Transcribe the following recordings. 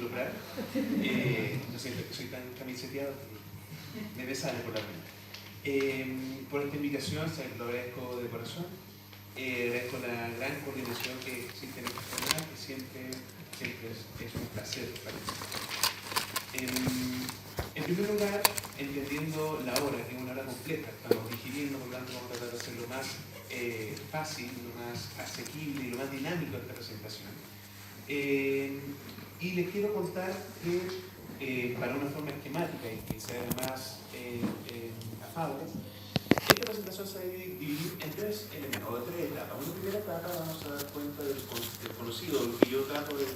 involucrar. No sé, soy tan camiseteado que me sale por la mente. Por esta invitación, lo agradezco de corazón. Agradezco la gran coordinación que existe en esta jornada, que siempre es un placer participar. En primer lugar, entendiendo la hora, que es una hora completa, estamos digiriendo, por lo tanto vamos a tratar de hacer lo más fácil, lo más asequible y lo más dinámico de esta presentación. Y les quiero contar que para una forma esquemática y que sea más afable, esta presentación se va a dividir en tres elementos, o de tres etapas. En una primera etapa vamos a dar cuenta del conocido, lo que yo trato de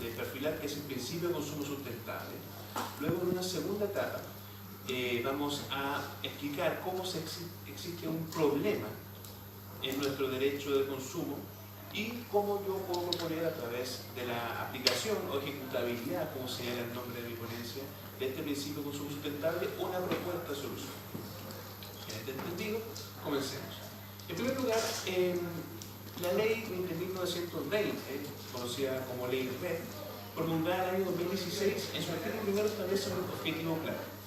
perfilar, que es el principio de consumo sustentable. Luego, en una segunda etapa, vamos a explicar cómo existe un problema en nuestro derecho de consumo y cómo yo puedo proponer a través de la aplicación o ejecutabilidad, como señala el nombre de mi ponencia, de este principio de consumo sustentable, una propuesta de solución. En este entendido, comencemos. En primer lugar, la ley 20.920, conocida como ley RED, promulgada en el año 2016, en su artículo primero establece un objetivo claro.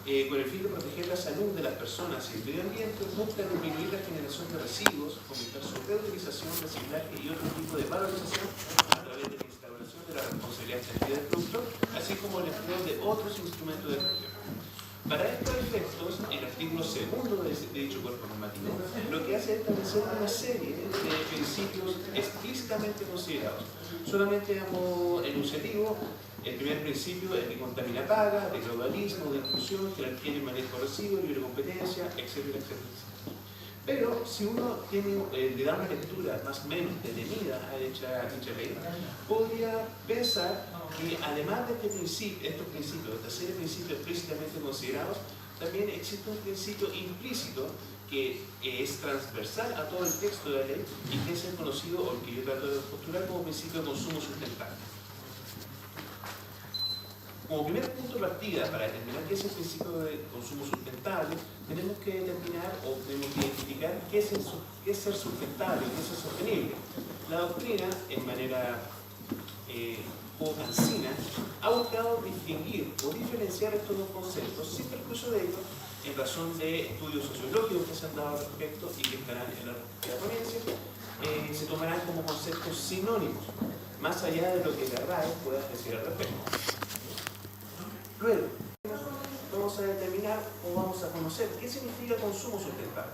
Con el fin de proteger la salud de las personas y el medio ambiente, busca disminuir la generación de residuos, fomentar su reutilización, reciclaje y otro tipo de valorización a través de la instauración de la responsabilidad extendida del productor, así como el empleo de otros instrumentos de gestión. Para estos efectos, el artículo segundo de dicho cuerpo normativo lo que hace es establecer una serie de principios explícitamente considerados. Solamente a modo enunciativo, el primer principio es que contamina paga, de gradualismo, de inclusión, jerarquía en el manejo de residuos, libre competencia, etcétera, etcétera. Pero si uno le da una lectura más o menos detenida a dicha ley, podría pensar que además de estos principios, de esta serie de principios explícitamente considerados, también existe un principio implícito que es transversal a todo el texto de la ley y que es el conocido, o el que yo trato de postular como principio de consumo sustentable. Como primer punto de partida para determinar qué es el principio de consumo sustentable, tenemos que determinar o tenemos que identificar qué es ser sustentable, qué es ser sostenible. La doctrina, en manera poco cansina, ha buscado distinguir o diferenciar estos dos conceptos sin perjuicio de ello, en razón de estudios sociológicos que se han dado al respecto y que estarán en la ponencia, se tomarán como conceptos sinónimos, más allá de lo que la RAE pueda decir al respecto. Luego, vamos a determinar o vamos a conocer qué significa consumo sustentable.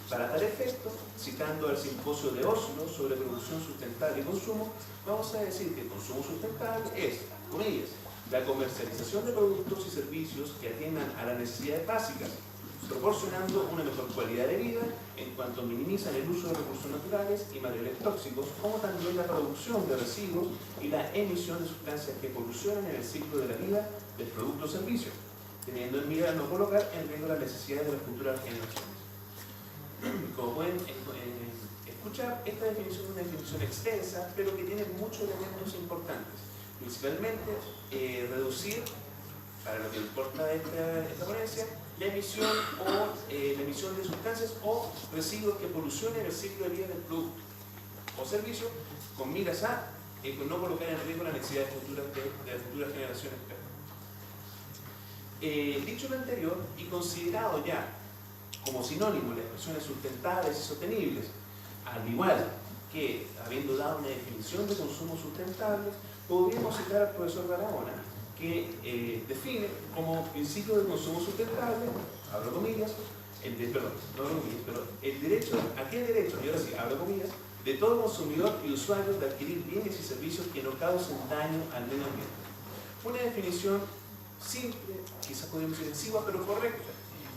Para tal efecto, citando el simposio de Oslo sobre producción sustentable y consumo, vamos a decir que el consumo sustentable es, comillas, la comercialización de productos y servicios que atiendan a las necesidades básicas, proporcionando una mejor calidad de vida en cuanto minimizan el uso de recursos naturales y materiales tóxicos, como también la producción de residuos y la emisión de sustancias que polucionan en el ciclo de la vida del producto o servicio, teniendo en mira no colocar en riesgo las necesidades de las futuras generaciones. Como pueden escuchar, esta definición es una definición extensa, pero que tiene muchos elementos importantes. Principalmente, reducir, para lo que importa esta ponencia, la emisión de sustancias o residuos que polucionen el ciclo de vida del producto o servicio, con miras a no colocar en riesgo las necesidades futuras de las futuras generaciones. Dicho lo anterior, y considerado ya como sinónimo las expresiones sustentables y sostenibles, al igual que habiendo dado una definición de consumo sustentable, podríamos citar al profesor Barahona, que define como principio de consumo sustentable, abro comillas, el derecho, aquel derecho, y ahora sí, abro comillas, de todo consumidor y usuario de adquirir bienes y servicios que no causen daño al medio ambiente. Una definición simple, quizás podríamos decir exigua, pero correcta.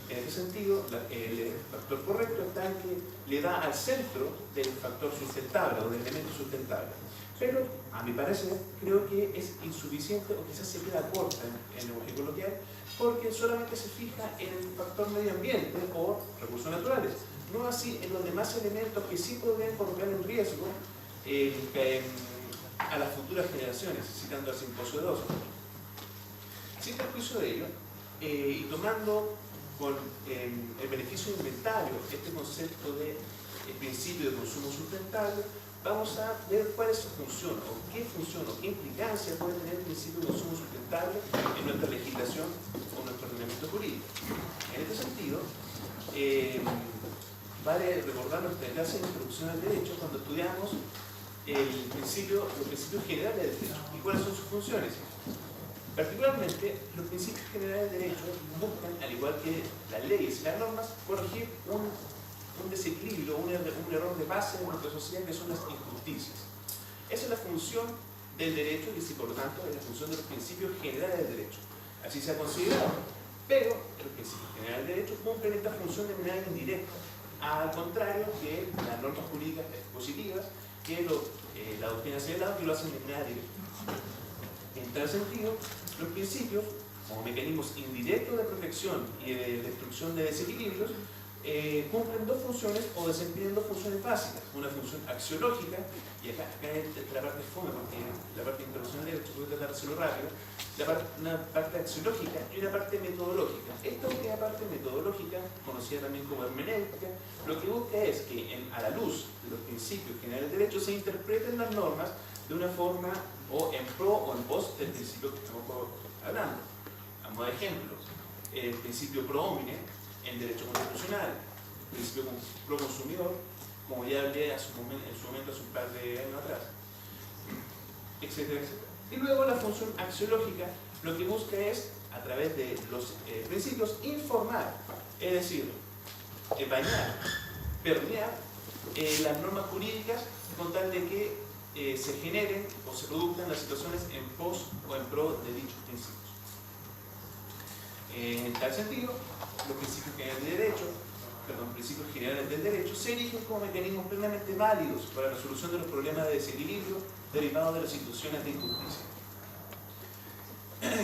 En ese sentido, el factor correcto está en que le da al centro del factor sustentable o del elemento sustentable. Pero, a mi parecer, creo que es insuficiente o quizás se queda corta en el lenguaje coloquial, porque solamente se fija en el factor medio ambiente o recursos naturales, no así en los demás elementos que sí podrían colocar en riesgo a las futuras generaciones, citando al simposio de Oslo. Sin perjuicio de ello, y tomando con el beneficio de inventario este concepto de principio de consumo sustentable, vamos a ver cuál es su función, o qué implicancia puede tener el principio de consumo sustentable en nuestra legislación o nuestro ordenamiento jurídico. En este sentido, vale recordar nuestra clase de introducción al derecho cuando estudiamos los principios generales del derecho y cuáles son sus funciones. Particularmente, los principios generales del derecho buscan, al igual que las leyes y las normas, corregir un desequilibrio, un error de base de nuestra sociedad, que son las injusticias. Esa es la función del derecho y, por lo tanto, es la función de los principios generales del derecho. Así se ha considerado. Pero los principios generales del derecho cumplen esta función de manera indirecta, al contrario que las normas jurídicas positivas, que la doctrina señalada, que lo hacen de manera directa. En tal sentido, los principios, como mecanismos indirectos de protección y de destrucción de desequilibrios, cumplen dos funciones o desempeñan dos funciones básicas. Una función axiológica, y acá es la parte fome, porque la parte internacional del derecho, voy a tratar de hacerlo rápido, una parte axiológica y una parte metodológica. Esta última parte metodológica, conocida también como hermenéutica, lo que busca es que a la luz de los principios generales del derecho se interpreten las normas de una forma o en pro o en pos del principio que estamos hablando. A modo de ejemplo, el principio pro homine en derecho constitucional, el principio pro consumidor, como ya hablé en su momento hace un par de años atrás, etcétera, etcétera. Y luego la función axiológica lo que busca es, a través de los principios, informar, es decir, bañar, permear las normas jurídicas con tal de que se generen o se produzcan las situaciones en pos o en pro de dichos principios. En tal sentido, los principios generales del derecho se erigen como mecanismos plenamente válidos para la resolución de los problemas de desequilibrio derivados de las situaciones de injusticia.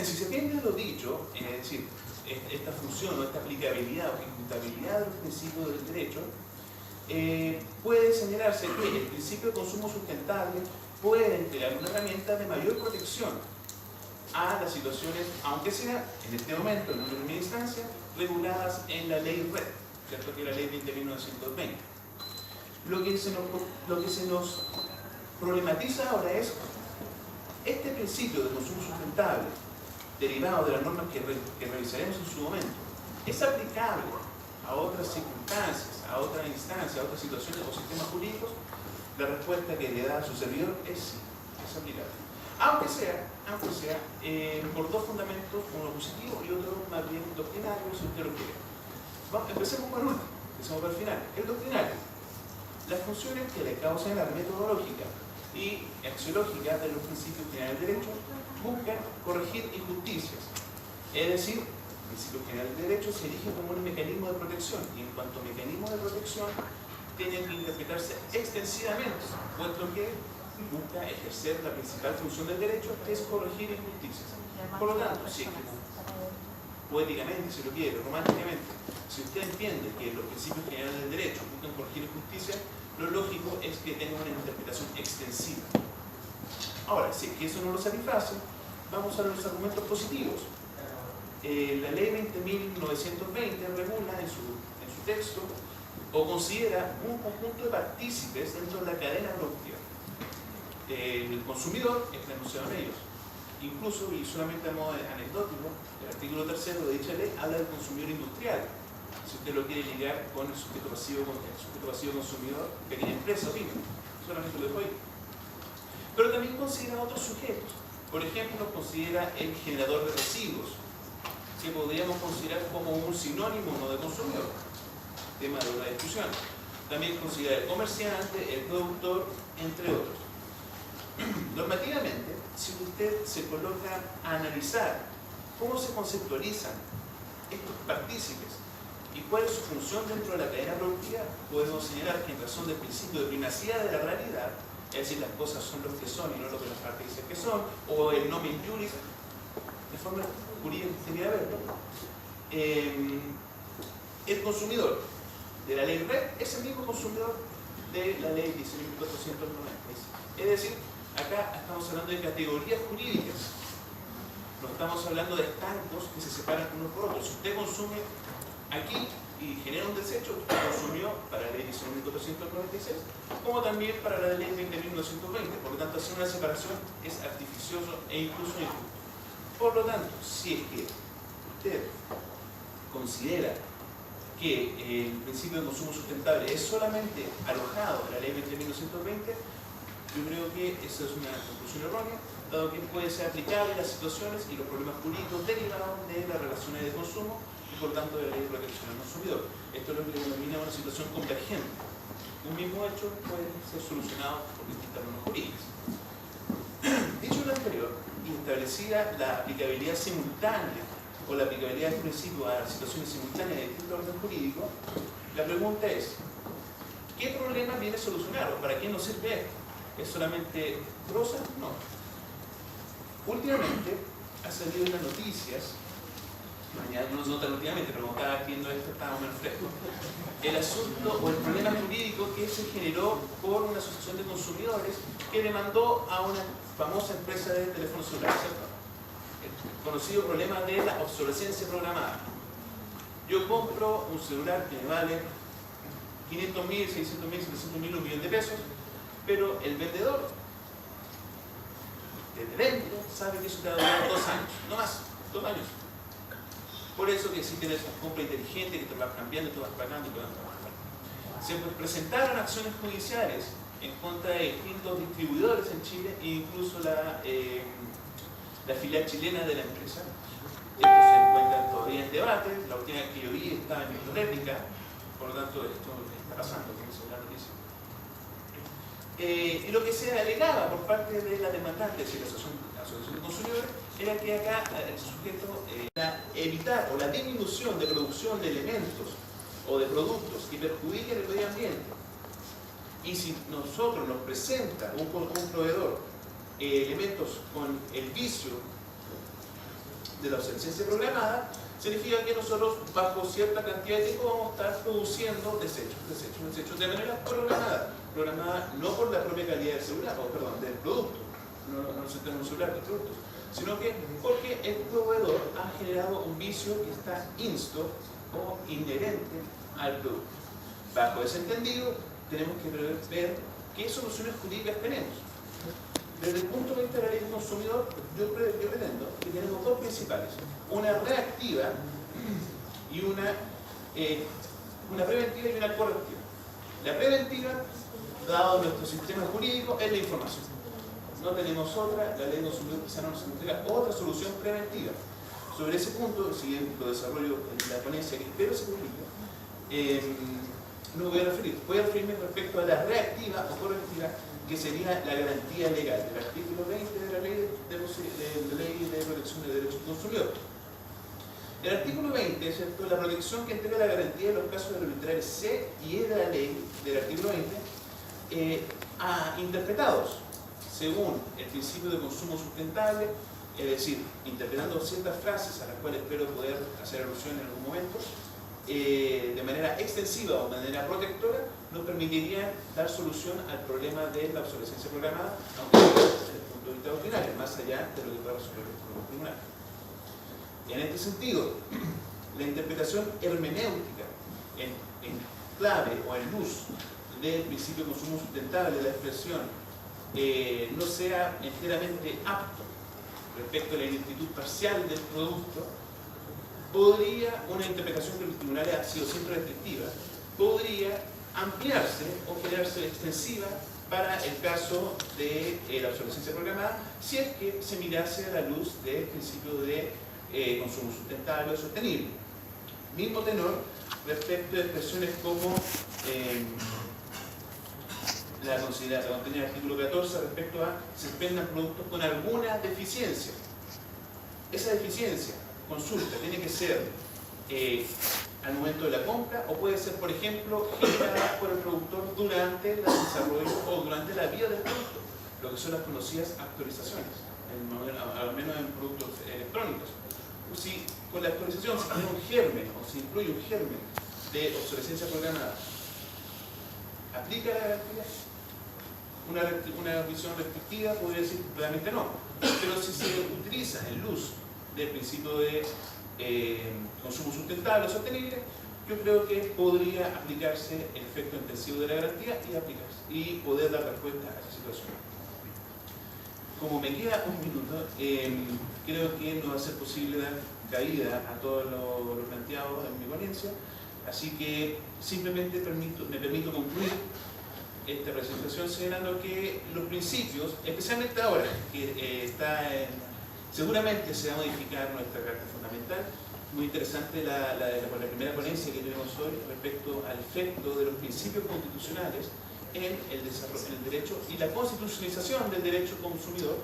Si se atiende lo dicho, es decir, esta función o esta aplicabilidad o ejecutabilidad de los principios del derecho, puede señalarse que el principio de consumo sustentable puede crear una herramienta de mayor protección a las situaciones, aunque sea en este momento, en una primera instancia, reguladas en la ley RED, ¿cierto? Que es la ley 20.1920. Lo que se nos problematiza ahora es este principio de consumo sustentable, derivado de las normas que revisaremos en su momento, ¿es aplicable a otras circunstancias, a otras instancias, a otras situaciones o sistemas jurídicos? La respuesta que le da a su servidor es sí, es aplicable. Aunque sea por dos fundamentos, uno positivo y otro más bien doctrinario, si usted lo quiere. Empecemos por el último, empecemos por el final. El doctrinario. Las funciones que le causan la metodológica y axiológica de los principios generales del derecho buscan corregir injusticias. Es decir, el principio general del derecho se erige como un mecanismo de protección y en cuanto a mecanismo de protección tienen que interpretarse extensivamente, puesto que busca ejercer la principal función del derecho, que es corregir injusticias. Por lo tanto, si poéticamente, si lo quiere, románticamente, si usted entiende que los principios generales del derecho buscan corregir injusticias, lo lógico es que tenga una interpretación extensiva. Ahora, si es que eso no lo satisface, vamos a los argumentos positivos. La ley 20.1920 regula en su texto o considera un conjunto de partícipes dentro de la cadena productiva. El consumidor está enunciado en ellos. Incluso, y solamente a modo anecdótico, el artículo 3 de dicha ley habla del consumidor industrial. Si usted lo quiere ligar con el sujeto pasivo consumidor, pequeña empresa, pyme, solamente lo dejo ahí. Pero también considera otros sujetos. Por ejemplo, considera el generador de residuos, que podríamos considerar como un sinónimo no de consumidor, tema de una discusión. También considera el comerciante, el productor, entre otros. Normativamente, si usted se coloca a analizar cómo se conceptualizan estos partícipes y cuál es su función dentro de la cadena productiva, podemos señalar que en razón del principio de primacía de la realidad, es decir, las cosas son lo que son y no lo que las partes dicen que son, o el nomen juris, de forma jurídica sería verlo, el consumidor de la ley RED es el mismo consumidor de la ley 19.490. Es decir, acá estamos hablando de categorías jurídicas, no estamos hablando de estancos que se separan unos por otros. Si usted consume aquí y genera un desecho que consumió para la ley 19.496, como también para la ley 20.920. Por lo tanto, hacer una separación es artificioso e incluso injusto. Por lo tanto, si es que usted considera que el principio de consumo sustentable es solamente alojado en la ley 20.920, yo creo que esa es una conclusión errónea, dado que puede ser aplicable a las situaciones y los problemas jurídicos derivados de las relaciones de consumo y por tanto de la ley de protección al consumidor. Esto es lo que denomina una situación convergente. Un mismo hecho puede ser solucionado por distintas normas jurídicas. Dicho lo anterior, y establecida la aplicabilidad simultánea o la aplicabilidad del principio a las situaciones simultáneas de distinto orden jurídico, la pregunta es, ¿qué problema viene a solucionar o para qué nos sirve esto? ¿Es solamente prosa? No. Últimamente ha salido en las noticias, mañana no se nota últimamente, pero como estaba viendo esto estaba menos fresco, el asunto o el problema jurídico que se generó por una asociación de consumidores que demandó a una famosa empresa de teléfonos celulares, ¿cierto? El conocido problema de la obsolescencia programada. Yo compro un celular que me vale 500.000, 600.000, 700.000, $1 millón de pesos, pero el vendedor desde dentro sabe que eso te va a durar 2 años, no más, 2 años. Por eso que existe esa compra inteligente que te vas cambiando, te vas pagando y te vas pagando. Se presentaron acciones judiciales en contra de distintos distribuidores en Chile e incluso la filial chilena de la empresa. Esto se encuentra todavía en debate, la última vez que yo vi estaba en réplica, por lo tanto esto está pasando, como se la noticia. Y lo que se alegaba por parte de la demandante, es decir, la Asociación de Consumidores, era que acá el sujeto evitar o la disminución de producción de elementos o de productos que perjudiquen el medio ambiente. Y si nosotros nos presenta un proveedor elementos con el vicio de la obsolescencia programada, significa que nosotros bajo cierta cantidad de tiempo vamos a estar produciendo desechos de manera programada no por la propia calidad del celular, perdón, del producto, no se trata de un celular, del producto, sino que porque el proveedor ha generado un vicio que está insto o inherente al producto. Bajo ese entendido, tenemos que ver qué soluciones jurídicas tenemos. Desde el punto de vista de la ley del consumidor, yo pretendo que tenemos dos principales, una reactiva y una preventiva y una correctiva. La preventiva, dado nuestro sistema jurídico, es la información. No tenemos otra, la ley del consumidor quizá no nos entrega otra solución preventiva. Sobre ese punto, si lo desarrollo en la ponencia que espero se publique, no voy a referir. Voy a referirme respecto a la reactiva o correctiva, que sería la garantía legal del artículo 20 de la ley de protección de derechos del consumidor. El artículo 20 es la protección que entrega la garantía en los casos de arbitrarios C y E de la ley del artículo 20 interpretados según el principio de consumo sustentable, es decir, interpretando ciertas frases a las cuales espero poder hacer alusión en algún momento, de manera extensiva o de manera protectora, nos permitiría dar solución al problema de la obsolescencia programada, aunque desde el punto de vista ordinario, más allá de lo que pueda resolver el tribunal. En este sentido, la interpretación hermenéutica en clave o en luz del principio de consumo sustentable de la expresión no sea enteramente apto respecto a la ineptitud parcial del producto, podría, una interpretación que los tribunales ha sido siempre restrictiva, podría ampliarse o generarse extensiva para el caso de la obsolescencia programada, si es que se mirase a la luz del principio de consumo sustentable o sostenible. Mismo tenor respecto de expresiones como la contenida en el artículo 14 respecto a se expendan productos con alguna deficiencia. Esa deficiencia, consulta, tiene que ser al momento de la compra o puede ser, por ejemplo, generada por el productor durante el desarrollo o durante la vida del producto, lo que son las conocidas actualizaciones, al menos en productos electrónicos. Si con la actualización se tiene un germen o se incluye un germen de obsolescencia programada, ¿aplica la garantía? Una visión restrictiva podría decir realmente no, pero si se utiliza en luz del principio de consumo sustentable o sostenible, yo creo que podría aplicarse el efecto intensivo de la garantía y aplicarse y poder dar respuesta a esa situación. Como me queda un minuto, creo que no va a ser posible dar cabida a todo lo planteado en mi ponencia, así que simplemente me permito concluir esta presentación señalando que los principios, especialmente ahora que seguramente se va a modificar nuestra Carta Fundamental. Muy interesante la primera ponencia que tuvimos hoy respecto al efecto de los principios constitucionales en el desarrollo del derecho y la constitucionalización del derecho consumidor.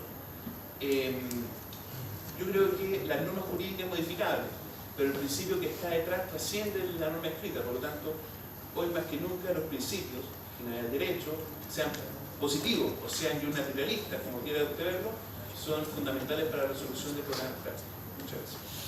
Yo creo que la norma jurídica es modificable, pero el principio que está detrás trasciende la norma escrita. Por lo tanto, hoy más que nunca los principios generales del derecho, sean positivos o sean unilateralistas, como quiera usted verlo, son fundamentales para la resolución de problemas prácticos. Muchas gracias.